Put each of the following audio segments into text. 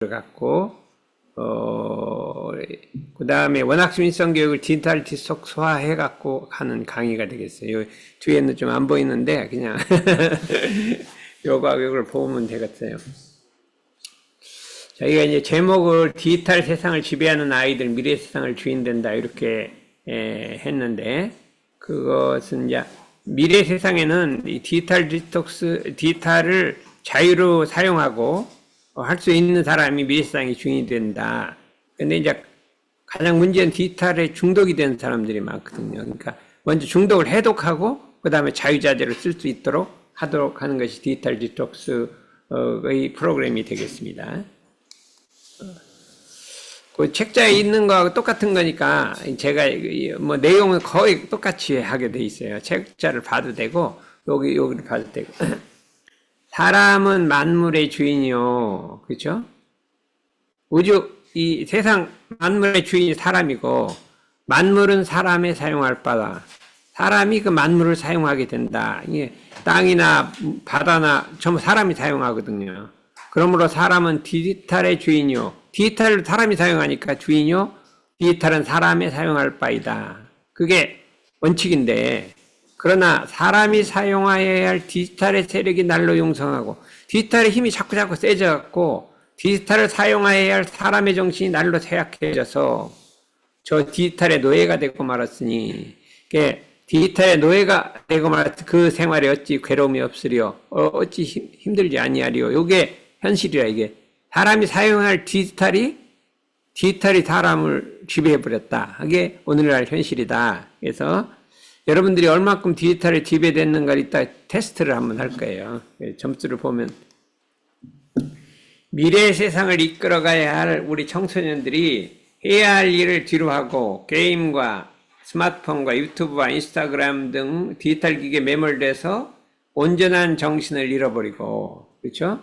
갖고 그 다음에 원학심리성 교육을 디지털 지속소화해 갖고 하는 강의가 되겠어요. 뒤에는 좀 안 보이는데 그냥 요거하고 이걸 보면 되겠어요. 저희가 이제 제목을 디지털 세상을 지배하는 아이들 미래 세상을 주인된다 이렇게 했는데, 그것은 이제 미래 세상에는 이 디지털을 자유로 사용하고 할 수 있는 사람이 미래 세상의 주인이 된다. 근데 이제 가장 문제는 디지털에 중독이 된 사람들이 많거든요. 그러니까 먼저 중독을 해독하고 그 다음에 자유자재로 쓸 수 있도록 하도록 하는 것이 디지털 디톡스의 프로그램이 되겠습니다. 그 책자에 있는 거하고 똑같은 거니까 제가 뭐 내용은 거의 똑같이 하게 돼 있어요. 책자를 봐도 되고 여기를 봐도 되고. 사람은 만물의 주인이요, 그렇죠? 이 세상 만물의 주인이 사람이고 만물은 사람의 사용할 바다. 사람이 그 만물을 사용하게 된다. 이게 땅이나 바다나 전부 사람이 사용하거든요. 그러므로 사람은 디지털의 주인이요. 디지털을 사람이 사용하니까 주인이요. 디지털은 사람의 사용할 바이다. 그게 원칙인데, 그러나 사람이 사용하여야 할 디지털의 세력이 날로 용성하고 디지털의 힘이 자꾸 세져갖고 디지털을 사용하여야 할 사람의 정신이 날로 쇠약해져서 저 디지털의 노예가 되고 말았으니, 디지털의 노예가 되고 말았으니 그 생활에 어찌 괴로움이 없으리요, 어찌 힘들지 아니하리요. 요게 현실이야. 이게 사람이 사용할 디지털이 사람을 지배해버렸다. 이게 오늘날 현실이다. 그래서 여러분들이 얼마큼 디지털에 지배됐는가 이따 테스트를 한번 할 거예요. 점수를 보면 미래의 세상을 이끌어가야 할 우리 청소년들이 해야 할 일을 뒤로 하고 게임과 스마트폰과 유튜브와 인스타그램 등 디지털 기기에 매몰돼서 온전한 정신을 잃어버리고, 그렇죠?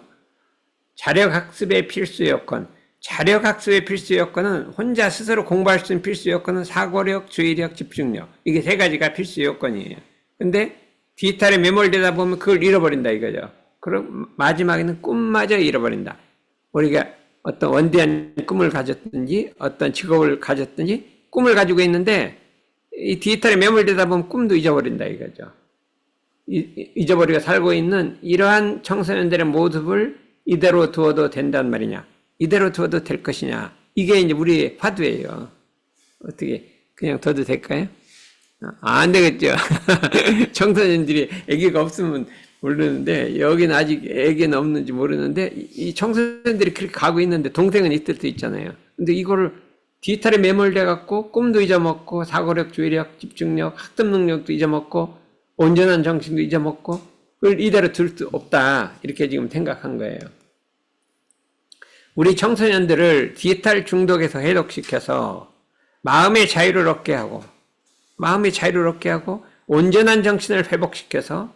자력학습의 필수 요건. 자력학습의 필수 요건은 혼자 스스로 공부할 수 있는 필수 요건은 사고력, 주의력, 집중력. 이게 세 가지가 필수 요건이에요. 근데 디지털에 매몰되다 보면 그걸 잃어버린다 이거죠. 그럼 마지막에는 꿈마저 잃어버린다. 우리가 어떤 원대한 꿈을 가졌든지 어떤 직업을 가졌든지 꿈을 가지고 있는데 이 디지털에 매몰되다 보면 꿈도 잊어버린다 이거죠. 잊어버리고 살고 있는 이러한 청소년들의 모습을 이대로 두어도 된단 말이냐, 이대로 두어도 될 것이냐, 이게 이제 우리의 화두예요. 어떻게 그냥 둬도 될까요? 안 되겠죠. 청소년들이 아기가 없으면 모르는데, 여기는 아직 아기는 없는지 모르는데 이 청소년들이 그렇게 가고 있는데 동생은 있을 수 있잖아요. 근데 이거를 디지털에 매몰돼 갖고 꿈도 잊어먹고 사고력, 주의력, 집중력, 학습 능력도 잊어먹고 온전한 정신도 잊어먹고 그걸 이대로 둘 수 없다, 이렇게 지금 생각한 거예요. 우리 청소년들을 디지털 중독에서 해독시켜서 마음의 자유를 얻게 하고 온전한 정신을 회복시켜서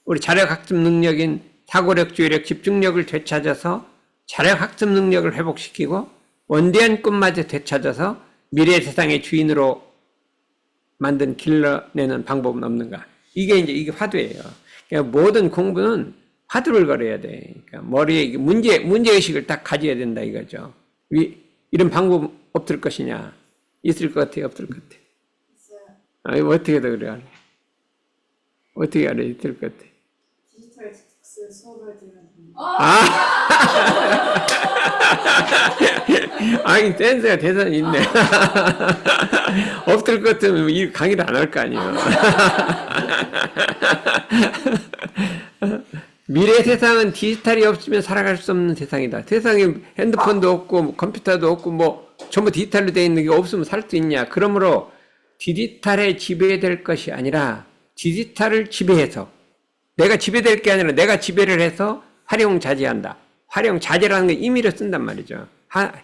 우리 자력학습 능력인 사고력, 주의력, 집중력을 되찾아서 자력학습 능력을 회복시키고 원대한 꿈마저 되찾아서 미래 세상의 주인으로 길러내는 방법은 없는가? 이게 화두예요. 그러니까 모든 공부는 화두를 걸어야 돼. 그러니까 머리에 문제의식을 딱 가져야 된다 이거죠. 이런 방법 없을 것이냐? 있을 것 같아, 없을 것 같아? 있어요. 어떻게 더 그래? 어떻게 알아? 있을 것 같아? 디지털 디톡스 수업을 들으면 아니, 센스가 대단히 있네. 없을 것 같으면 이 강의를 안 할 거 아니에요. 미래 세상은 디지털이 없으면 살아갈 수 없는 세상이다. 세상에 핸드폰도 없고 컴퓨터도 없고 뭐 전부 디지털로 되어 있는 게 없으면 살 수 있냐. 그러므로 디지털에 지배될 것이 아니라 디지털을 지배해서, 내가 지배될 게 아니라 내가 지배를 해서 활용자제한다. 활용자제라는 게 임의로 쓴단 말이죠.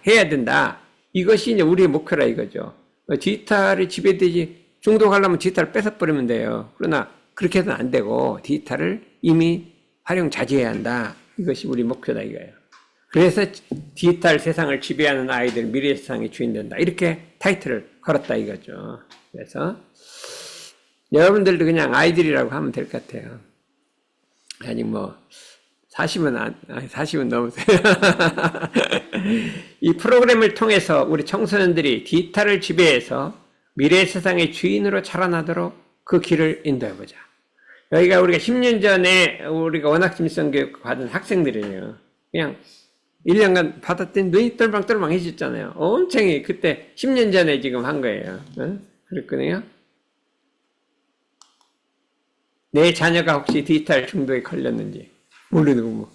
해야 된다. 이것이 이제 우리의 목표라 이거죠. 디지털이 지배되지, 중독하려면 디지털을 뺏어버리면 돼요. 그러나 그렇게 해서는 안 되고 디지털을 이미 활용자제해야 한다. 이것이 우리 목표다 이거예요. 그래서 디지털 세상을 지배하는 아이들 미래 세상의 주인 된다. 이렇게 타이틀을 걸었다 이거죠. 그래서 여러분들도 그냥 아이들이라고 하면 될 것 같아요. 아니 아니, 40은 넘으세요. 이 프로그램을 통해서 우리 청소년들이 디지털을 지배해서 미래 세상의 주인으로 자라나도록 그 길을 인도해보자. 여기가 우리가 10년 전에 우리가 원학심성 교육 받은 학생들이에요. 그냥 1년간 받았더니 눈이 똘망똘망 해졌잖아요. 엄청 그때 10년 전에 지금 한 거예요. 그랬거든요. 내 자녀가 혹시 디지털 중독에 걸렸는지 모르는 뭐.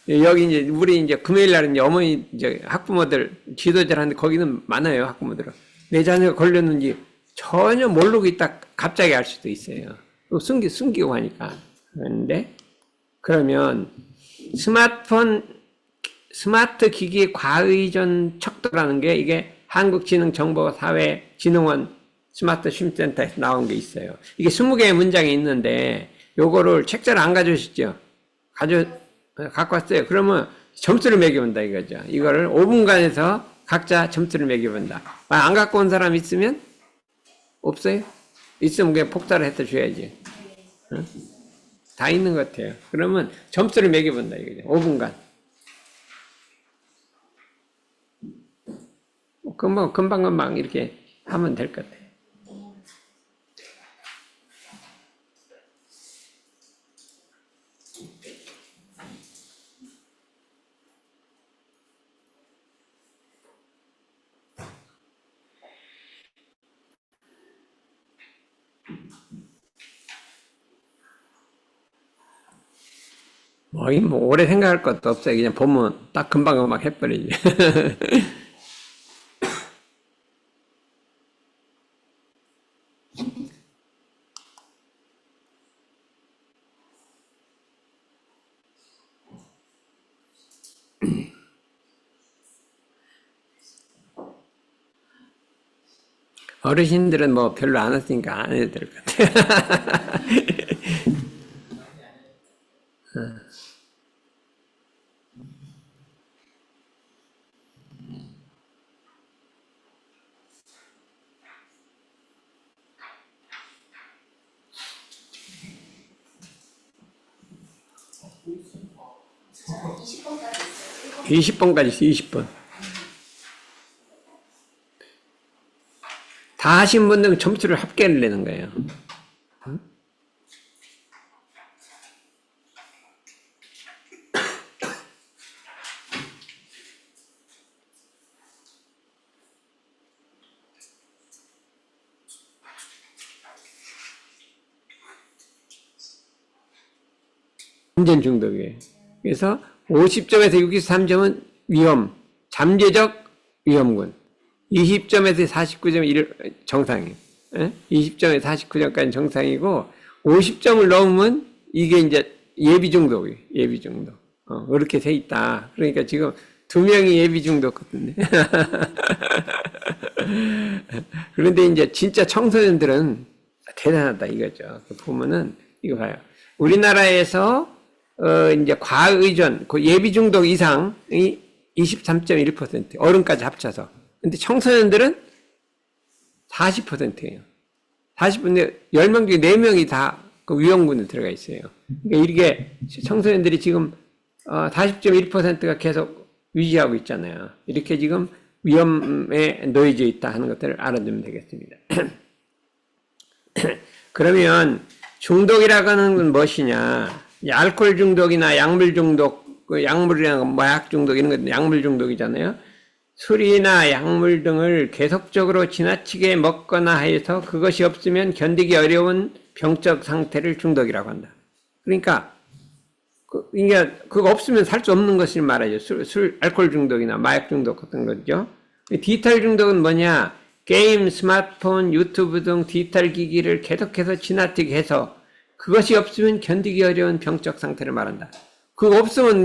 여기 이제 우리 이제 금요일 날은 이제 어머니 이제 학부모들 지도자를 하는데 거기는 많아요, 학부모들은. 내 자녀가 걸렸는지 전혀 모르고 있다 갑자기 알 수도 있어요. 숨기고 하니까. 그런데 그러면 스마트 기기 과의존 척도라는 게 이게 한국지능정보사회진흥원 스마트 쉼센터에서 나온 게 있어요. 이게 20개의 문장이 있는데 요거를 책자를 안 가져오시죠? 갖고 왔어요. 그러면 점수를 매겨본다 이거죠. 이거를 5분간에서 각자 점수를 매겨본다. 안 갖고 온 사람 있으면 없어요? 있으면 그냥 폭발을 해서 줘야지. 응? 다 있는 것 같아요. 그러면 점수를 매겨본다 이거죠. 5분간. 금방 이렇게 하면 될 것 같아요. 뭐 오래 생각할 것도 없어요. 그냥 보면 딱 금방 해버리지. '어르신들은 뭐 별로 안 했으니까 안 해도 될 것 같아요. 20번까지 있어요. 20번. 다 하신 분들은 점수를 합계를 내는 거예요. 완전 중독이에요. 그래서 50점에서 63점은 위험, 잠재적 위험군. 20점에서 49점 정상이에요. 20점에서 49점까지 정상이고 50점을 넘으면 이게 이제 예비 중독이에요. 예비 중독. 그렇게 돼 있다. 그러니까 지금 2명이 예비 중독 같은데. 그런데 이제 진짜 청소년들은 대단하다 이거죠. 보면은 이거 봐요. 우리나라에서 이제 과의존, 그 예비 중독 이상이 23.1%, 어른까지 합쳐서. 근데 청소년들은 40%예요. 40%인데 10명 중에 4명이 다 그 위험군에 들어가 있어요. 그러니까 이게 청소년들이 지금 40.1%가 계속 유지하고 있잖아요. 이렇게 지금 위험에 놓여져 있다 하는 것들을 알아두면 되겠습니다. 그러면 중독이라고 하는 건 무엇이냐? 알코올 중독이나 약물 중독, 약물이나 마약 중독 이런 것도 약물 중독이잖아요. 술이나 약물 등을 계속적으로 지나치게 먹거나 해서 그것이 없으면 견디기 어려운 병적 상태를 중독이라고 한다. 그러니까 이게 그거 없으면 살 수 없는 것을 말하죠. 알코올 중독이나 마약 중독 같은 거죠. 디지털 중독은 뭐냐? 게임, 스마트폰, 유튜브 등 디지털 기기를 계속해서 지나치게 해서 그것이 없으면 견디기 어려운 병적 상태를 말한다. 그거 없으면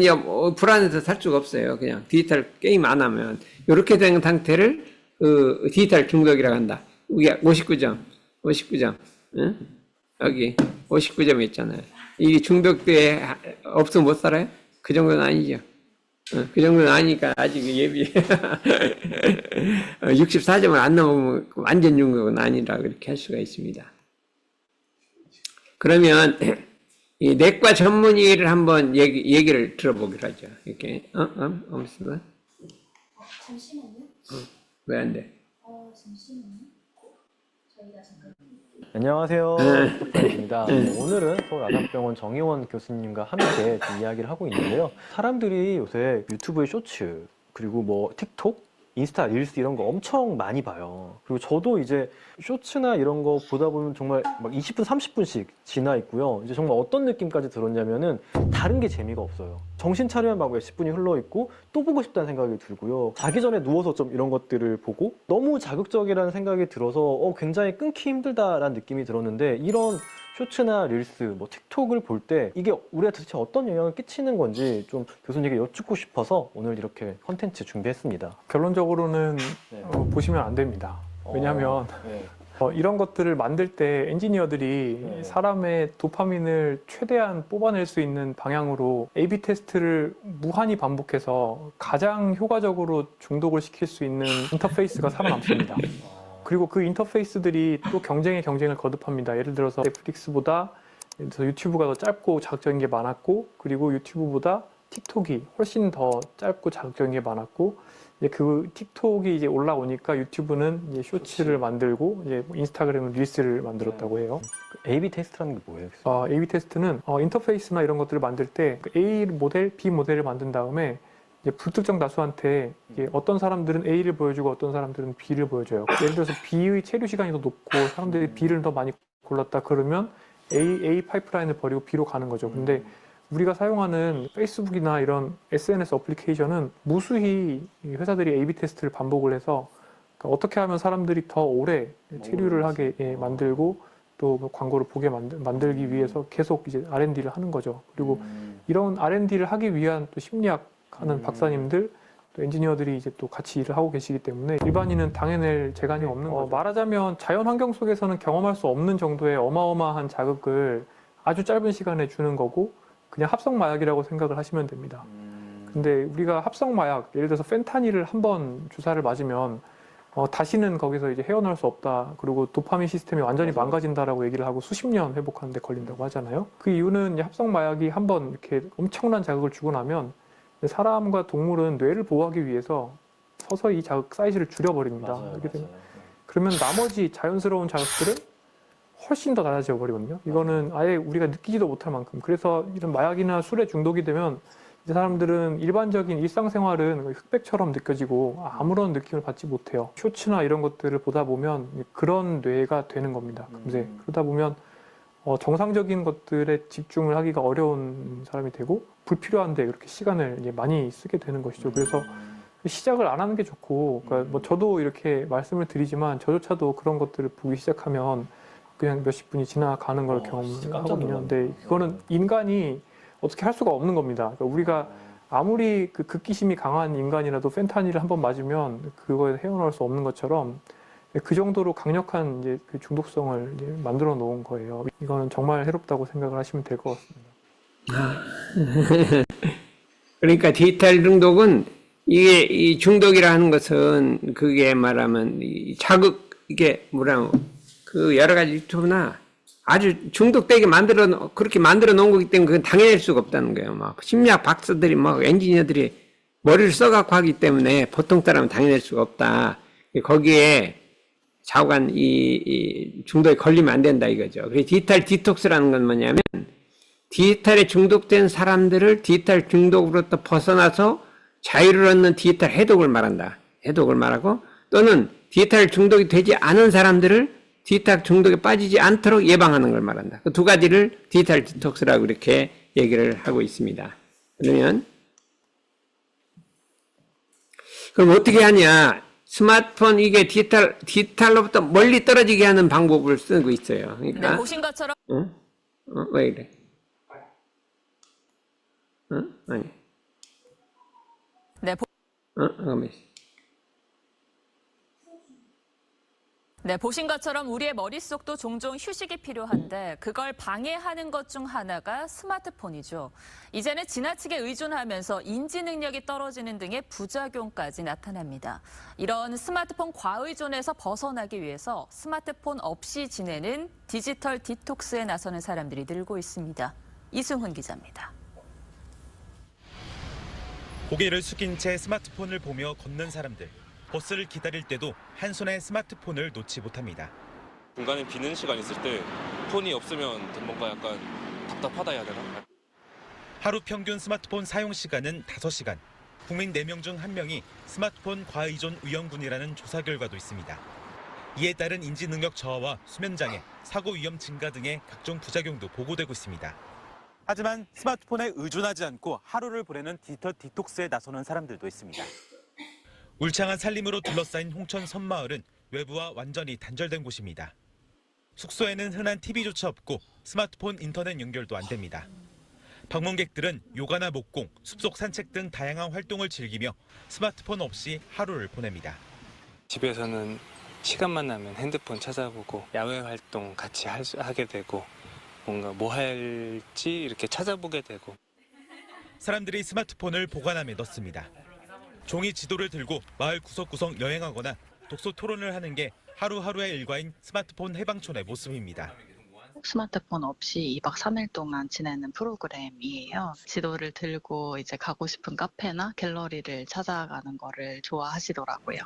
불안해서 살 수가 없어요. 그냥 디지털 게임 안 하면. 이렇게 된 상태를 디지털 중독이라고 한다. 이게 59점. 응? 여기 59점 있잖아요. 이게 중독돼 없으면 못 살아요? 그 정도는 아니죠. 그 정도는 아니니까 아직 예비 64점을 안 넘으면 완전 중독은 아니라고 이렇게 할 수가 있습니다. 그러면 이 내과 전문의를 한번 얘기를 들어보기로 하죠. 이렇게, 무슨, 잠시만요. 왜 안 돼? 잠시만요. 저희가 잠깐. 안녕하세요. 박사입니다. 오늘은 서울아산병원 정의원 교수님과 함께 좀 이야기를 하고 있는데요. 사람들이 요새 유튜브의 쇼츠, 그리고 뭐 틱톡, 인스타, 릴스 이런 거 엄청 많이 봐요. 그리고 저도 이제 쇼츠나 이런 거 보다 보면 정말 막 20분, 30분씩 지나 있고요. 이제 정말 어떤 느낌까지 들었냐면은 다른 게 재미가 없어요. 정신 차리면 막 몇십 분이 흘러 있고 또 보고 싶다는 생각이 들고요. 자기 전에 누워서 좀 이런 것들을 보고 너무 자극적이라는 생각이 들어서 굉장히 끊기 힘들다라는 느낌이 들었는데, 이런 쇼츠나 릴스, 뭐 틱톡을 볼 때 이게 우리한테 도대체 어떤 영향을 끼치는 건지 좀 교수님에게 여쭙고 싶어서 오늘 이렇게 컨텐츠 준비했습니다. 결론적으로는 네. 보시면 안 됩니다. 왜냐하면 네. 이런 것들을 만들 때 엔지니어들이 네. 사람의 도파민을 최대한 뽑아낼 수 있는 방향으로 A/B 테스트를 무한히 반복해서 가장 효과적으로 중독을 시킬 수 있는 인터페이스가 살아남습니다. 그리고 그 인터페이스들이 또 경쟁을 거듭합니다. 예를 들어서 넷플릭스보다 유튜브가 더 짧고 자극적인 게 많았고, 그리고 유튜브보다 틱톡이 훨씬 더 짧고 자극적인 게 많았고, 이제 그 틱톡이 이제 올라오니까 유튜브는 이제 쇼츠를 만들고 이제 인스타그램은 릴스를 만들었다고 해요. A/B 테스트라는 게 뭐예요? A/B 테스트는 인터페이스나 이런 것들을 만들 때 A 모델, B 모델을 만든 다음에 이제 불특정 다수한테 이게 어떤 사람들은 A를 보여주고 어떤 사람들은 B를 보여줘요. 예를 들어서 B의 체류 시간이 더 높고 사람들이 B를 더 많이 골랐다 그러면 A 파이프라인을 버리고 B로 가는 거죠. 근데 우리가 사용하는 페이스북이나 이런 SNS 어플리케이션은 무수히 회사들이 A/B 테스트를 반복을 해서, 그러니까 어떻게 하면 사람들이 더 오래 체류를 하게 만들고 또뭐 광고를 보게 만들기 위해서 계속 이제 R&D를 하는 거죠. 그리고 이런 R&D를 하기 위한 또 심리학 하는 박사님들, 또 엔지니어들이 이제 또 같이 일을 하고 계시기 때문에 일반인은 당해낼 재간이 없는 거죠. 말하자면 자연 환경 속에서는 경험할 수 없는 정도의 어마어마한 자극을 아주 짧은 시간에 주는 거고, 그냥 합성 마약이라고 생각을 하시면 됩니다. 근데 우리가 합성 마약, 예를 들어서 펜타닐을 한 번 주사를 맞으면 다시는 거기서 이제 헤어나올 수 없다. 그리고 도파민 시스템이 완전히 망가진다라고 얘기를 하고 수십 년 회복하는 데 걸린다고 하잖아요. 그 이유는 이제 합성 마약이 한 번 이렇게 엄청난 자극을 주고 나면 사람과 동물은 뇌를 보호하기 위해서 서서히 자극 사이즈를 줄여버립니다. 이렇게 되면 그러면 나머지 자연스러운 자극들은 훨씬 더 낮아져 버리거든요. 이거는 아예 우리가 느끼지도 못할 만큼. 그래서 이런 마약이나 술에 중독이 되면 이 사람들은 일반적인 일상생활은 흑백처럼 느껴지고 아무런 느낌을 받지 못해요. 쇼츠나 이런 것들을 보다 보면 그런 뇌가 되는 겁니다. 금세. 그러다 보면 정상적인 것들에 집중을 하기가 어려운 사람이 되고 불필요한데 그렇게 시간을 이제 많이 쓰게 되는 것이죠. 그래서 시작을 안 하는 게 좋고, 그러니까 뭐 저도 이렇게 말씀을 드리지만 저조차도 그런 것들을 보기 시작하면 그냥 몇십 분이 지나가는 걸 경험하거든요. 근데 이거는 인간이 어떻게 할 수가 없는 겁니다. 그러니까 우리가 아무리 그 극기심이 강한 인간이라도 펜타닐을 한번 맞으면 그거에 헤어나올 수 없는 것처럼 그 정도로 강력한 이제 그 중독성을 이제 만들어 놓은 거예요. 이거는 정말 해롭다고 생각을 하시면 될 것 같습니다. 그러니까 디지털 중독은 이게 이 중독이라 하는 것은 그게 말하면 이 자극, 이게 뭐라고 그 여러 가지 유튜브나 아주 중독되게 그렇게 만들어 놓은 거기 때문에 그건 당해낼 수가 없다는 거예요. 막 심리학 박사들이 막 엔지니어들이 머리를 써갖고 하기 때문에 보통 사람은 당해낼 수가 없다. 거기에 좌우간 이 중독에 걸리면 안 된다 이거죠. 그래서 디지털 디톡스라는 건 뭐냐면 디지털에 중독된 사람들을 디지털 중독으로부터 벗어나서 자유를 얻는 디지털 해독을 말한다. 해독을 말하고, 또는 디지털 중독이 되지 않은 사람들을 디지털 중독에 빠지지 않도록 예방하는 걸 말한다. 그 두 가지를 디지털 디톡스라고 이렇게 얘기를 하고 있습니다. 그러면 그럼 어떻게 하냐? 스마트폰 이게 디지털로부터 멀리 떨어지게 하는 방법을 쓰고 있어요. 그러니까 네, 보신 것처럼 왜 이래? 아니. 네, 잠깐만. 네, 보신 것처럼 우리의 머릿속도 종종 휴식이 필요한데 그걸 방해하는 것 중 하나가 스마트폰이죠. 이제는 지나치게 의존하면서 인지 능력이 떨어지는 등의 부작용까지 나타납니다. 이런 스마트폰 과의존에서 벗어나기 위해서 스마트폰 없이 지내는 디지털 디톡스에 나서는 사람들이 늘고 있습니다. 이승훈 기자입니다. 고개를 숙인 채 스마트폰을 보며 걷는 사람들. 버스를 기다릴 때도 한 손에 스마트폰을 놓지 못합니다. 중간에 비는 시간 있을 때 폰이 없으면 뭔가 약간 답답하다 해야 되나? 하루 평균 스마트폰 사용 시간은 5시간. 국민 4명 중 1명이 스마트폰 과의존 위험군이라는 조사 결과도 있습니다. 이에 따른 인지 능력 저하와 수면 장애, 사고 위험 증가 등의 각종 부작용도 보고되고 있습니다. 하지만 스마트폰에 의존하지 않고 하루를 보내는 디지털 디톡스에 나서는 사람들도 있습니다. 울창한 산림으로 둘러싸인 홍천 섬마을은 외부와 완전히 단절된 곳입니다. 숙소에는 흔한 TV조차 없고 스마트폰 인터넷 연결도 안 됩니다. 방문객들은 요가나 목공, 숲속 산책 등 다양한 활동을 즐기며 스마트폰 없이 하루를 보냅니다. 집에서는 시간만 나면 핸드폰 찾아보고 야외 활동 같이 하게 되고 뭔가 뭐 할지 이렇게 찾아보게 되고. 사람들이 스마트폰을 보관함에 넣습니다. 종이 지도를 들고 마을 구석구석 여행하거나 독서 토론을 하는 게 하루하루의 일과인 스마트폰 해방촌의 모습입니다. 스마트폰 없이 2박 3일 동안 지내는 프로그램이에요. 지도를 들고 이제 가고 싶은 카페나 갤러리를 찾아가는 거를 좋아하시더라고요.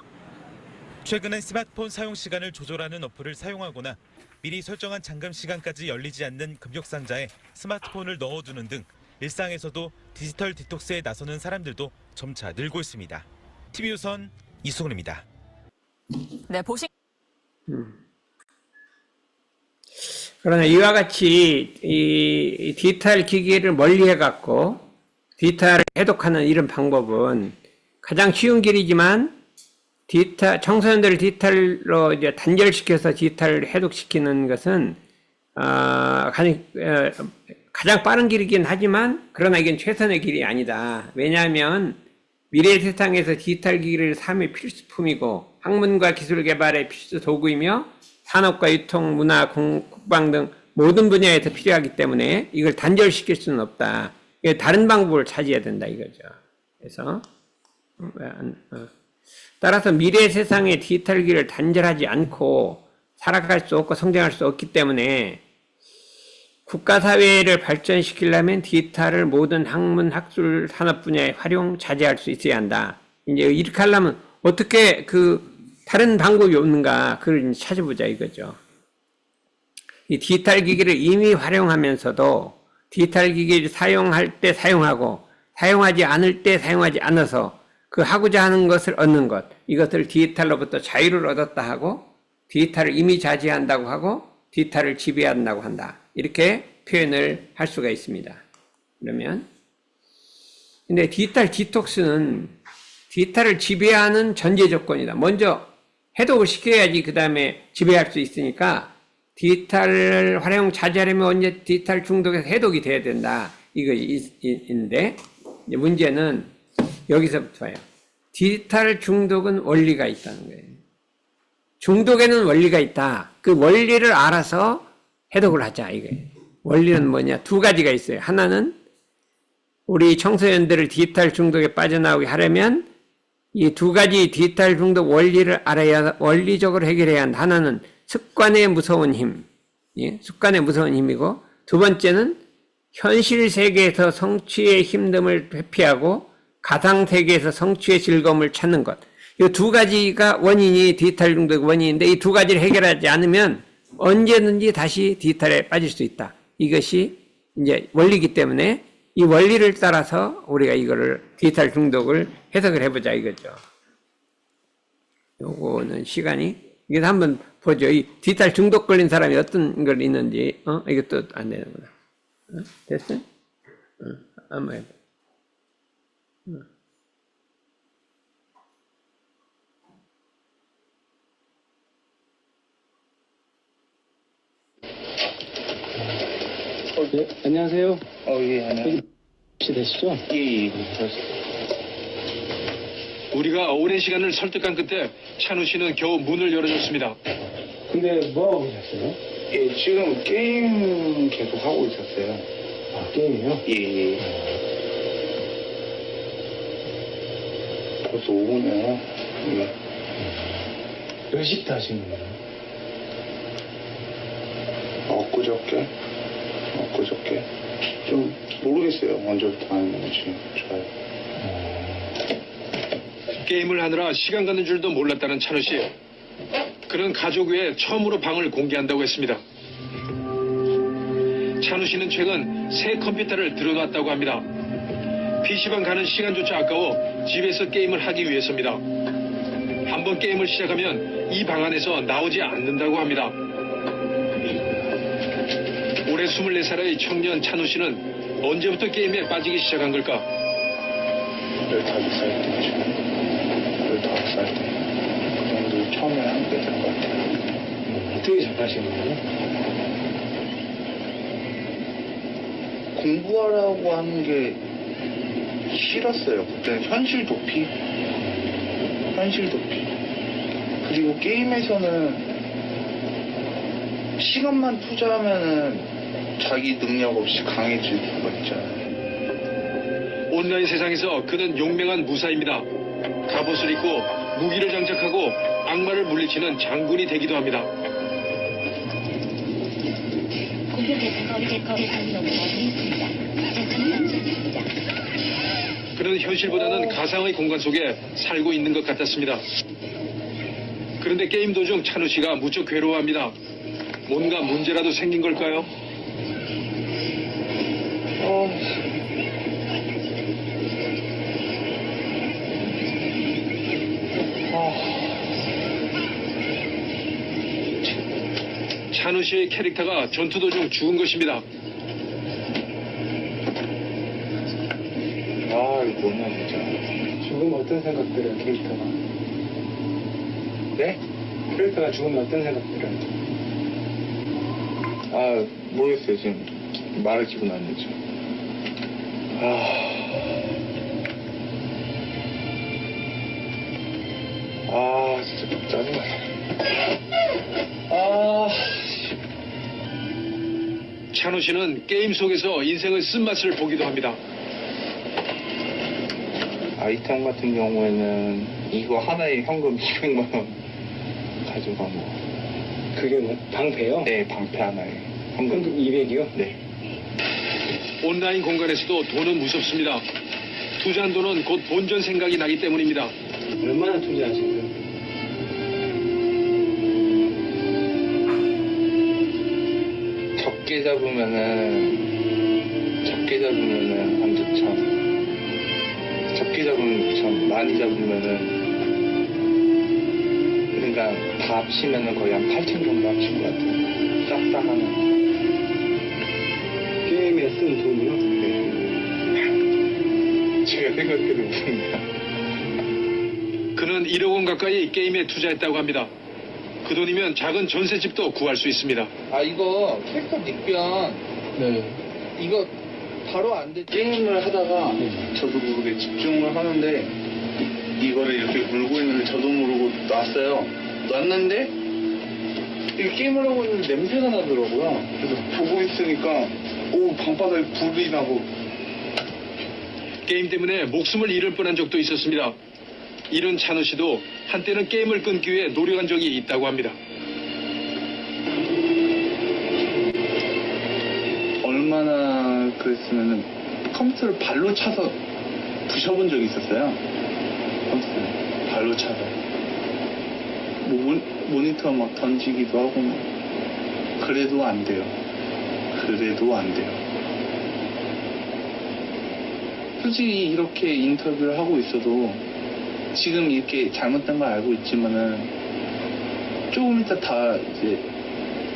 최근엔 스마트폰 사용 시간을 조절하는 어플을 사용하거나 미리 설정한 잠금 시간까지 열리지 않는 금욕상자에 스마트폰을 넣어두는 등 일상에서도 디지털 디톡스에 나서는 사람들도 점차 늘고 있습니다. TV조선 이승훈입니다. 네, 보신 그러나 이와 같이 이 디지털 기기를 멀리 해갖고 디지털을 해독하는 이런 방법은 가장 쉬운 길이지만 청소년들을 디지털로 이제 단절시켜서 디지털을 해독시키는 것은 가장 빠른 길이긴 하지만 그러나 이건 최선의 길이 아니다. 왜냐하면 미래 세상에서 디지털 기기를 삶의 필수품이고 학문과 기술 개발의 필수 도구이며 산업과 유통, 문화, 국방 등 모든 분야에서 필요하기 때문에 이걸 단절시킬 수는 없다. 다른 방법을 찾아야 된다 이거죠. 그래서 따라서 미래 세상의 디지털 기기를 단절하지 않고 살아갈 수 없고 성장할 수 없기 때문에 국가 사회를 발전시키려면 디지털을 모든 학문, 학술, 산업 분야에 활용, 자제할 수 있어야 한다. 이제 이렇게 하려면 어떻게 다른 방법이 없는가 그걸 찾아보자 이거죠. 이 디지털 기기를 이미 활용하면서도 디지털 기기를 사용할 때 사용하고 사용하지 않을 때 사용하지 않아서 그 하고자 하는 것을 얻는 것, 이것을 디지털로부터 자유를 얻었다 하고 디지털을 이미 자제한다고 하고 디지털을 지배한다고 한다. 이렇게 표현을 할 수가 있습니다. 그러면 근데 디지털 디톡스는 디지털을 지배하는 전제 조건이다. 먼저 해독을 시켜야지 그 다음에 지배할 수 있으니까 디지털을 활용 자제하려면 언제 디지털 중독에서 해독이 돼야 된다. 이거 있는데 문제는 여기서부터예요. 디지털 중독은 원리가 있다는 거예요. 중독에는 원리가 있다. 그 원리를 알아서 해독을 하자 이거예요. 원리는 뭐냐? 두 가지가 있어요. 하나는 우리 청소년들을 디지털 중독에 빠져나오게 하려면 이 두 가지 디지털 중독 원리를 알아야 원리적으로 해결해야 한다. 하나는 습관의 무서운 힘, 예? 습관의 무서운 힘이고 두 번째는 현실 세계에서 성취의 힘듦을 회피하고 가상 세계에서 성취의 즐거움을 찾는 것. 이 두 가지가 원인이 디지털 중독 원인인데 이 두 가지를 해결하지 않으면 언제든지 다시 디지털에 빠질 수 있다. 이것이 이제 원리이기 때문에 이 원리를 따라서 우리가 이거를 디지털 중독을 해석을 해보자 이거죠. 요거는 시간이 이게 한번 보죠. 이 디지털 중독 걸린 사람이 어떤 걸 있는지 이것도 안 되는구나. 됐어? 한번 해봐. 네, 안녕하세요. 예, 안녕하세요. 혹시 되시죠? 예. 우리가 오랜 시간을 설득한 끝에 찬우 씨는 겨우 문을 열어줬습니다. 근데 뭐하고 계셨어요? 예, 지금 게임 계속 하고 있었어요. 아, 게임이요? 예. 벌써 5분이에요. 예. 몇 시부터 하시는 거예요? 엊그저께 좀 모르겠어요. 언제부터 하는 건지. 좋아요. 게임을 하느라 시간 가는 줄도 몰랐다는 찬우 씨. 그는 가족 외에 처음으로 방을 공개한다고 했습니다. 찬우 씨는 최근 새 컴퓨터를 들여놨다고 합니다. PC방 가는 시간조차 아까워 집에서 게임을 하기 위해서입니다. 한번 게임을 시작하면 이 방 안에서 나오지 않는다고 합니다. 올해 24살의 청년 찬우 씨는 언제부터 게임에 빠지기 시작한 걸까? 15살 때쯤. 15살 때. 그 정도 처음에 함께 했던 것 같아요. 어떻게 잘하시는 거예요? 공부하라고 하는 게 싫었어요. 그때는 현실 도피. 그리고 게임에서는 시간만 투자하면은 자기 능력 없이 강해질 수가 있잖아요. 온라인 세상에서 그는 용맹한 무사입니다. 갑옷을 입고 무기를 장착하고 악마를 물리치는 장군이 되기도 합니다. 그는 현실보다는 가상의 공간 속에 살고 있는 것 같았습니다. 그런데 게임 도중 찬우 씨가 무척 괴로워합니다. 뭔가 문제라도 생긴 걸까요? 찬우 씨의 캐릭터가 전투 도중 죽은 것입니다. 아, 이거 뭐냐, 진짜. 죽으면 어떤 생각들이야, 캐릭터가? 네? 캐릭터가 죽으면 어떤 생각들이야? 아, 모르겠어요, 지금. 말을 기분 안 내죠. 진짜 짜증나. 찬우 씨는 게임 속에서 인생의 쓴맛을 보기도 합니다. 아이템 같은 경우에는 이거 하나에 현금 200만 원 가져가고. 그게 뭐? 방패요? 네, 방패 하나에. 현금 200이요? 네. 온라인 공간에서도 돈은 무섭습니다. 투자한 돈은 곧 본전 생각이 나기 때문입니다. 얼마나 투자하신 거예요? 적게 잡으면은 한 6천. 적게 잡으면 6천. 많이 잡으면은, 그러니까 다 합치면은 거의 한 8천 정도 합친 것 같아요. 싹 다 하면. 게임에 쓴 돈이요? 네. 제가 생각해도 웃습니다. 그는 1억 원 가까이 게임에 투자했다고 합니다. 그 돈이면 작은 전셋집도 구할 수 있습니다. 이거 캐릭터 닉변. 네. 이거 바로 안 돼. 게임을 하다가 저도 모르게 집중을 하는데 이거를 이렇게 물고 있는데 저도 모르고 놨어요. 놨는데 이 게임을 하고 있는데 냄새가 나더라고요. 그래서 보고 있으니까 방바닥에 불이 나고. 게임 때문에 목숨을 잃을 뻔한 적도 있었습니다. 이런 찬우 씨도 한때는 게임을 끊기 위해 노력한 적이 있다고 합니다. 얼마나 그랬으면은 컴퓨터를 발로 차서 부셔본 적이 있었어요. 컴퓨터를 발로 차서. 모니터 막 던지기도 하고 그래도 안 돼요. 솔직히 이렇게 인터뷰를 하고 있어도 지금 이렇게 잘못된 걸 알고 있지만은 조금 이따 다 이제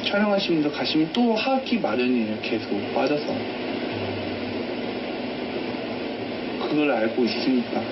촬영하시는 분들 가시면 또 하기 마련이에요. 계속 빠져서. 그걸 알고 있으니까.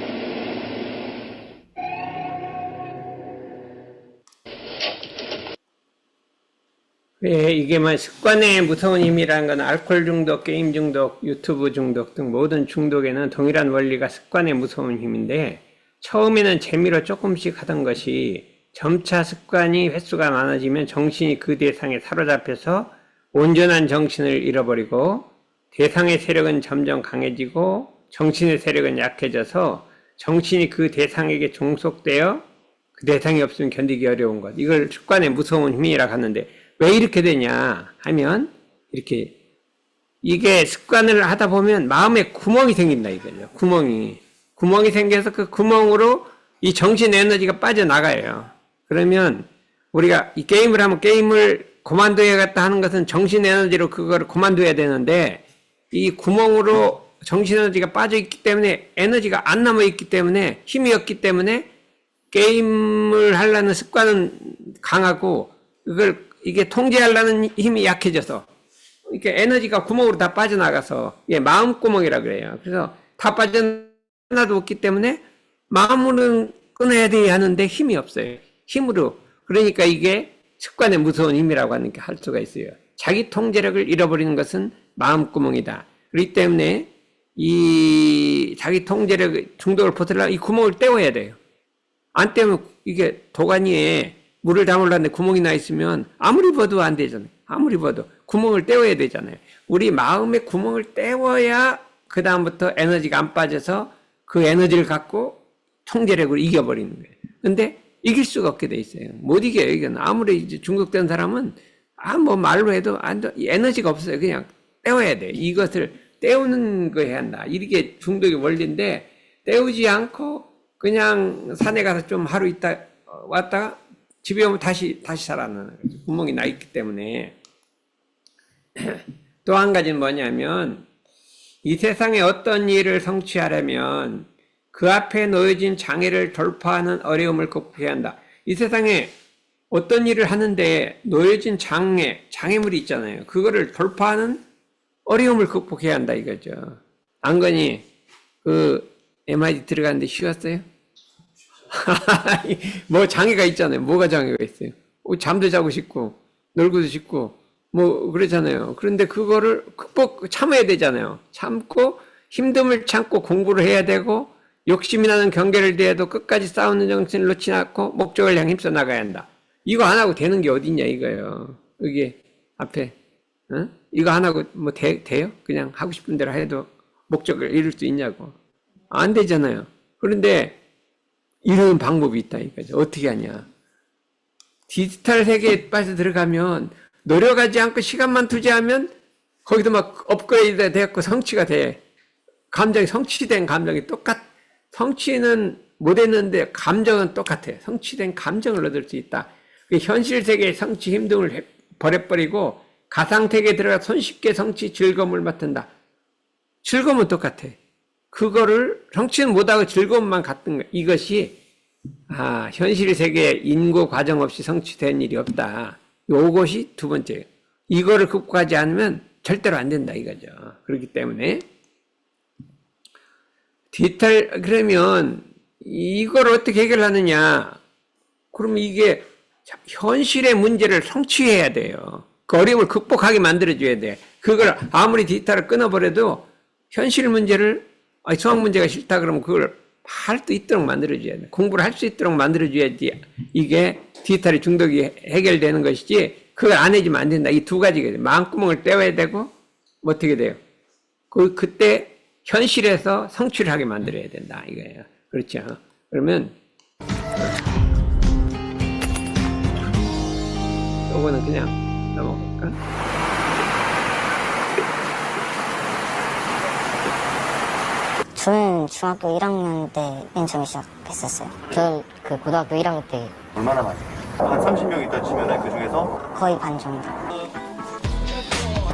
이게 뭐 습관의 무서운 힘이라는 건 알코올 중독, 게임 중독, 유튜브 중독 등 모든 중독에는 동일한 원리가 습관의 무서운 힘인데, 처음에는 재미로 조금씩 하던 것이 점차 습관이 횟수가 많아지면 정신이 그 대상에 사로잡혀서 온전한 정신을 잃어버리고, 대상의 세력은 점점 강해지고 정신의 세력은 약해져서 정신이 그 대상에게 종속되어 그 대상이 없으면 견디기 어려운 것. 이걸 습관의 무서운 힘이라고 하는데, 왜 이렇게 되냐 하면 이렇게 이게 습관을 하다 보면 마음에 구멍이 생긴다 이거죠. 구멍이 생겨서 그 구멍으로 이 정신 에너지가 빠져나가요. 그러면 우리가 이 게임을 하면 게임을 그만둬야겠다 하는 것은 정신 에너지로 그거를 그만둬야 되는데 이 구멍으로 정신 에너지가 빠져 있기 때문에 에너지가 안 남아 있기 때문에 힘이 없기 때문에 게임을 하려는 습관은 강하고 이게 통제하려는 힘이 약해져서 이렇게 에너지가 구멍으로 다 빠져나가서 이게 마음구멍이라 그래요. 그래서 다 하나도 없기 때문에 마음으로는 끊어야 돼야 하는데 힘이 없어요. 힘으로. 그러니까 이게 습관의 무서운 힘이라고 하는 게 할 수가 있어요. 자기 통제력을 잃어버리는 것은 마음구멍이다. 그렇기 때문에 이 자기 통제력 중독을 벗으려면 이 구멍을 때워야 돼요. 안 때우면 이게 도가니에 물을 담으려는데 구멍이 나 있으면 아무리 봐도 안 되잖아요. 아무리 봐도 구멍을 때워야 되잖아요. 우리 마음의 구멍을 때워야 그 다음부터 에너지가 안 빠져서 그 에너지를 갖고 통제력을 이겨버리는 거예요. 근데 이길 수가 없게 돼 있어요. 못 이겨요. 이건 아무리 이제 중독된 사람은 뭐 말로 해도 에너지가 없어요. 그냥 때워야 돼. 이것을 때우는 거 해야 한다. 이게 중독의 원리인데 때우지 않고 그냥 산에 가서 좀 하루 있다 왔다가 집에 오면 다시 살아나는 거죠. 구멍이 나 있기 때문에. 또 한 가지는 뭐냐면 이 세상에 어떤 일을 성취하려면 그 앞에 놓여진 장애를 돌파하는 어려움을 극복해야 한다. 이 세상에 어떤 일을 하는데 놓여진 장애물이 있잖아요. 그거를 돌파하는 어려움을 극복해야 한다 이거죠. 안건이 MIT 들어가는데 쉬웠어요? 뭐 장애가 있잖아요. 뭐가 장애가 있어요? 잠도 자고 싶고 놀고도 싶고 뭐 그러잖아요. 그런데 그거를 참아야 되잖아요. 참고 힘듦을 참고 공부를 해야 되고 욕심이 나는 경계를 대해도 끝까지 싸우는 정신을 놓지 않고 목적을 향해 힘써 나가야 한다. 이거 안 하고 되는 게 어딨냐 이거예요. 이게 앞에 이거 안 하고 뭐 돼요? 그냥 하고 싶은 대로 해도 목적을 이룰 수 있냐고. 안 되잖아요. 그런데 이런 방법이 있다 이거죠. 어떻게 하냐. 디지털 세계에 빠져 들어가면 노력하지 않고 시간만 투자하면 거기도 막 업그레이드 되었고 성취가 돼. 성취된 감정이 성취는 못했는데 감정은 똑같아. 성취된 감정을 얻을 수 있다. 현실 세계의 성취 힘듦을 버려버리고 가상 세계에 들어가 손쉽게 성취 즐거움을 맡는다. 즐거움은 똑같아. 그거를 성취는 못하고 즐거움만 갖는 거. 이것이 현실 세계에 인고 과정 없이 성취된 일이 없다. 요것이 두 번째예요. 이거를 극복하지 않으면 절대로 안 된다 이거죠. 그렇기 때문에 그러면 이걸 어떻게 해결하느냐? 그러면 이게 현실의 문제를 성취해야 돼요. 그 어려움을 극복하게 만들어줘야 돼. 그걸 아무리 디지털을 끊어버려도 현실 문제를 수학 문제가 싫다 그러면 그걸 할 수 있도록 만들어줘야 돼. 공부를 할 수 있도록 만들어줘야지 이게 디지털의 중독이 해결되는 것이지 그걸 안 해주면 안 된다. 이 두 가지가 돼요. 마음구멍을 때워야 되고 어떻게 돼요? 그때 현실에서 성취를 하게 만들어야 된다 이거예요. 그렇죠? 그러면 요거는 그냥 넘어갈까? 저는 중학교 1학년 때 맨 처음 시작했었어요. 저는 고등학교 1학년 때. 얼마나 많이? 한 30명 있다 치면 그 중에서? 거의 반 정도.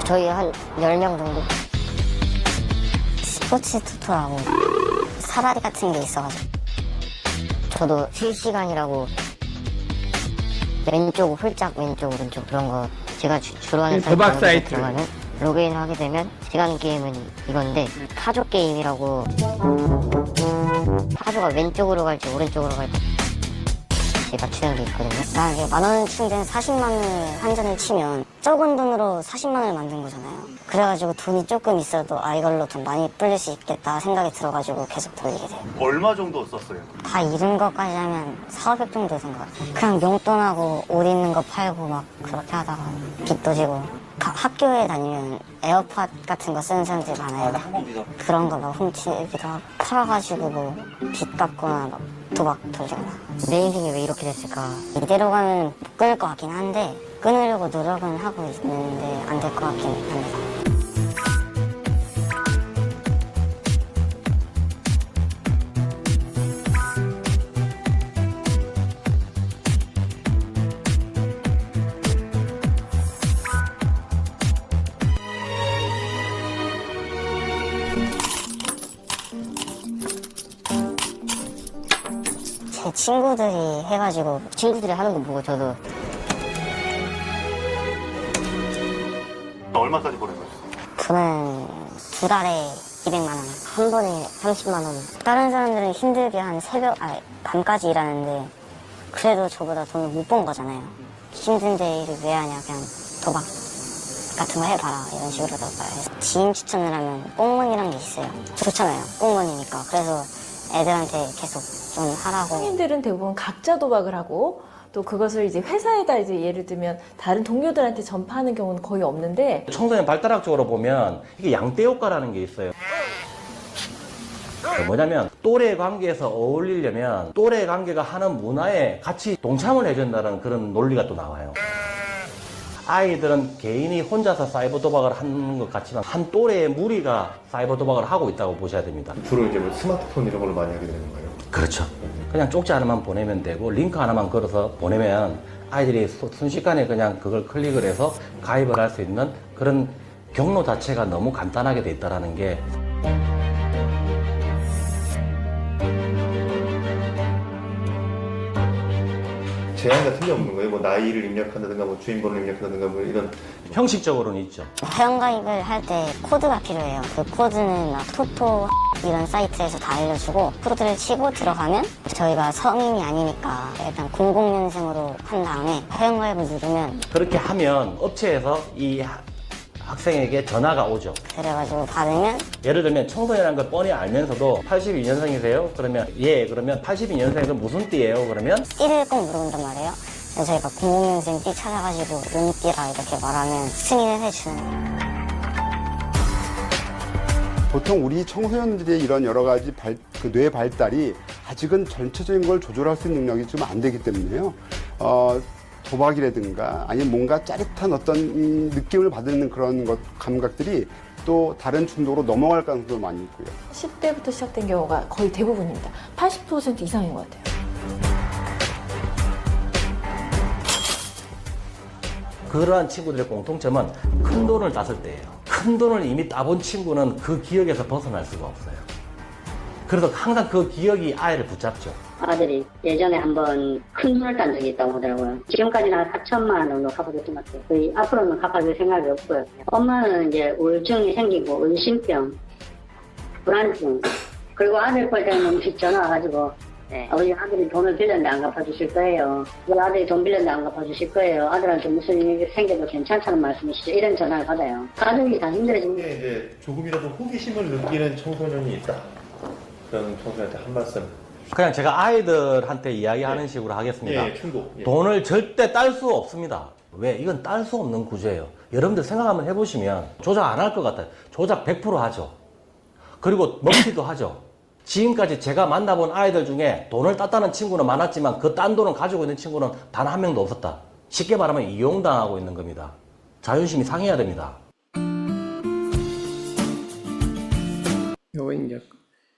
저희 한 10명 정도. 스포츠 투토라고 사다리 같은 게 있어가지고 저도 3시간이라고 왼쪽 홀짝 왼쪽 오른쪽 그런 거 제가 주로 하는 도박 사이트 들어가면 로그인을 하게 되면 시간 게임은 이건데 타조 게임이라고 타조가 왼쪽으로 갈지 오른쪽으로 갈지 맞추는 게 있거든요. 만약에 10,000원 충전 40만 원을 한 잔을 치면 적은 돈으로 40만 원을 만든 거잖아요. 그래가지고 돈이 조금 있어도 이걸로 돈 많이 불릴 수 있겠다 생각이 들어가지고 계속 돌리게 돼요. 얼마 정도 썼어요? 다 잃은 것까지 하면 400 정도 된 것 같아요. 그냥 용돈하고 옷 있는 거 팔고 막 그렇게 하다가 빚도 지고 학교에 다니면 에어팟 같은 거 쓰는 사람들이 많아요. 그런 거 막 훔치기도 하고 팔아가지고 뭐 빚 갚거나 막 도박 돌리거나. 내 인생이 왜 이렇게 됐을까? 이대로 가면 못 끊을 것 같긴 한데 끊으려고 노력은 하고 있는데 안 될 것 같긴 합니다. 친구들이 해가지고 친구들이 하는 거 보고 저도. 얼마까지 보낸 거죠? 저는 2달에 200만 원, 한 번에 30만 원. 다른 사람들은 힘들게 한 밤까지 일하는데 그래도 저보다 돈을 못 번 거잖아요. 힘든데 일을 왜 하냐, 그냥 도박 같은 거 해봐라 이런 식으로 봐요. 지인 추천을 하면 공무원이란 게 있어요. 좋잖아요, 공무원이니까. 그래서 애들한테 계속 좀 하라고. 성인들은 대부분 각자 도박을 하고 또 그것을 이제 회사에다 이제 예를 들면 다른 동료들한테 전파하는 경우는 거의 없는데, 청소년 발달학적으로 보면 이게 양대 효과라는 게 있어요. 뭐냐면 또래 관계에서 어울리려면 또래 관계가 하는 문화에 같이 동참을 해준다는 그런 논리가 또 나와요. 아이들은 개인이 혼자서 사이버 도박을 하는 것 같지만 한 또래의 무리가 사이버 도박을 하고 있다고 보셔야 됩니다. 주로 이제 뭐 스마트폰 이런 걸로 많이 하게 되는 거예요? 그렇죠. 그냥 쪽지 하나만 보내면 되고 링크 하나만 걸어서 보내면 아이들이 순식간에 그냥 그걸 클릭을 해서 가입을 할 수 있는 그런 경로 자체가 너무 간단하게 돼 있다는 게. 제한 같은 게 없는 거예요? 뭐 나이를 입력한다든가 뭐 주민번호를 입력한다든가 뭐 이런. 형식적으로는 있죠. 회원가입을 할 때 코드가 필요해요. 그 코드는 막 토토 이런 사이트에서 다 알려주고 코드를 치고 들어가면 저희가 성인이 아니니까 일단 00년생으로 한 다음에 회원가입을 누르면 그렇게 하면 업체에서 이 학생에게 전화가 오죠. 그래가지고 받으면 예를 들면 청소년이라는 걸 뻔히 알면서도 82년생이세요? 그러면 예. 그러면 82년생은 무슨 띠예요? 그러면 띠를 꼭 물어본단 말이에요. 그래서 저희가 00년생 띠 찾아가지고 용띠라 이렇게 말하면 승인을 해주는 거예요. 보통 우리 청소년들의 이런 여러 가지 뇌 발달이 아직은 전체적인 걸 조절할 수 있는 능력이 좀 안 되기 때문에요. 도박이라든가 아니면 뭔가 짜릿한 어떤 느낌을 받는 그런 감각들이 또 다른 중독으로 넘어갈 가능성도 많이 있고요. 10대부터 시작된 경우가 거의 대부분입니다. 80% 이상인 것 같아요. 그러한 친구들의 공통점은 큰 돈을 땄을 때예요. 큰 돈을 이미 따본 친구는 그 기억에서 벗어날 수가 없어요. 그래서 항상 그 기억이 아이를 붙잡죠. 아들이 예전에 한번 큰 돈을 딴 적이 있다고 하더라고요. 지금까지는 한 4천만 원 정도 갚아줬던 것 같아요. 거의 앞으로는 갚아줄 생각이 없고요. 엄마는 이제 우울증이 생기고 의심병, 불안증, 그리고 아들 볼 때는 너무 전화 와가지고 아버지 아들이 돈을 빌렸는데 안 갚아주실 거예요. 우리 아들이 돈 빌렸는데 안 갚아주실 거예요. 아들한테 무슨 일이 생겨도 괜찮다는 말씀이시죠. 이런 전화를 받아요. 가족이 다 힘들어지는 거예요. 이제 조금이라도 호기심을 느끼는 청소년이 있다. 그런 청소년한테 한 말씀. 그냥 제가 아이들한테 이야기하는 식으로 하겠습니다. 예, 충고. 예. 돈을 절대 딸 수 없습니다. 왜? 이건 딸 수 없는 구조예요. 여러분들 생각 한번 해보시면 조작 안 할 것 같아요. 조작 100% 하죠. 그리고 먹튀도 하죠. 지금까지 제가 만나본 아이들 중에 돈을 땄다는 친구는 많았지만 그 딴 돈을 가지고 있는 친구는 단 한 명도 없었다. 쉽게 말하면 이용당하고 있는 겁니다. 자존심이 상해야 됩니다. 요거 이제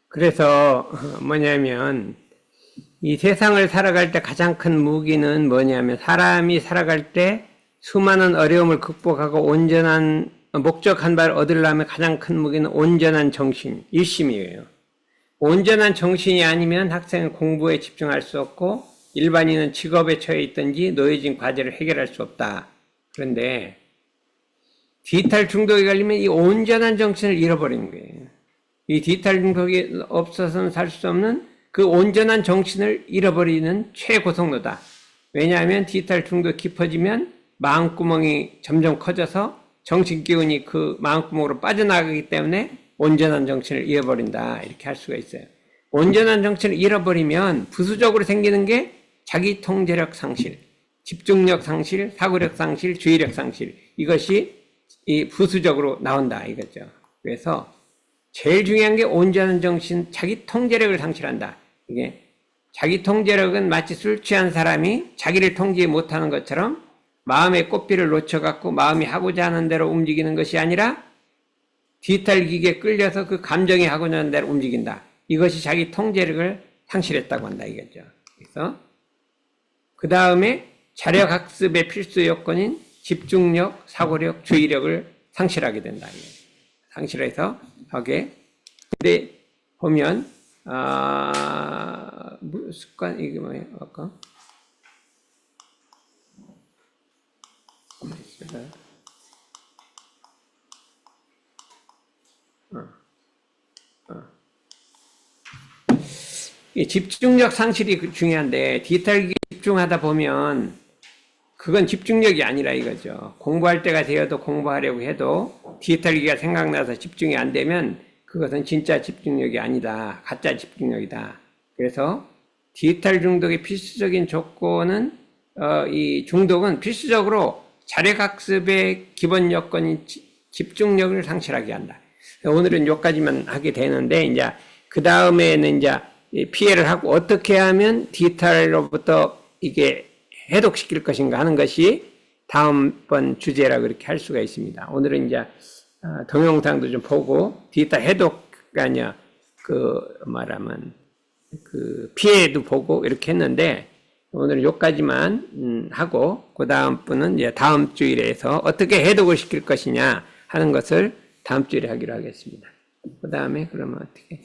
그래서 뭐냐면 이 세상을 살아갈 때 가장 큰 무기는 뭐냐면 사람이 살아갈 때 수많은 어려움을 극복하고 온전한 목적한 바를 얻으려면 가장 큰 무기는 온전한 정신, 일심이에요. 온전한 정신이 아니면 학생은 공부에 집중할 수 없고 일반인은 직업에 처해 있든지 놓여진 과제를 해결할 수 없다. 그런데 디지털 중독에 걸리면 이 온전한 정신을 잃어버리는 거예요. 이 디지털 중독이 없어서는 살 수 없는 그 온전한 정신을 잃어버리는 최고속노다. 왜냐하면 디지털 중독이 깊어지면 마음구멍이 점점 커져서 정신기운이 그 마음구멍으로 빠져나가기 때문에 온전한 정신을 잃어버린다. 이렇게 할 수가 있어요. 온전한 정신을 잃어버리면 부수적으로 생기는 게 자기 통제력 상실, 집중력 상실, 사고력 상실, 주의력 상실. 이것이 이 부수적으로 나온다. 이거죠. 그래서 제일 중요한 게 온전한 정신, 자기 통제력을 상실한다. 이게 자기 통제력은 마치 술 취한 사람이 자기를 통제 못하는 것처럼 마음의 꽃비를 놓쳐갖고 마음이 하고자 하는 대로 움직이는 것이 아니라 디지털 기기에 끌려서 그 감정이 하고자 하는 대로 움직인다. 이것이 자기 통제력을 상실했다고 한다. 이거죠. 그래서 그 다음에 자력 학습의 필수 요건인 집중력, 사고력, 주의력을 상실하게 된다. 이거죠. 상실해서 하게. 근데 보면 습관, 이게 뭐예요, 아까? 이 집중력 상실이 중요한데, 디지털 기기에 집중하다 보면, 그건 집중력이 아니라 이거죠. 공부할 때가 되어도 공부하려고 해도, 디지털 기기가 생각나서 집중이 안 되면, 그것은 진짜 집중력이 아니다. 가짜 집중력이다. 그래서, 디지털 중독의 필수적인 조건은, 이 중독은 필수적으로 자력학습의 기본 요건인 집중력을 상실하게 한다. 오늘은 여기까지만 하게 되는데, 이제, 그 다음에는 이제, 피해를 하고 어떻게 하면 디지털로부터 이게 해독시킬 것인가 하는 것이 다음번 주제라고 그렇게 할 수가 있습니다. 오늘은 이제 동영상도 좀 보고 디지털 해독이 아니야 말하면 피해도 보고 이렇게 했는데 오늘은 여기까지만 하고 그 다음 분은 이제 다음 주일에 해서 어떻게 해독을 시킬 것이냐 하는 것을 다음 주일에 하기로 하겠습니다. 그 다음에 그러면 어떻게?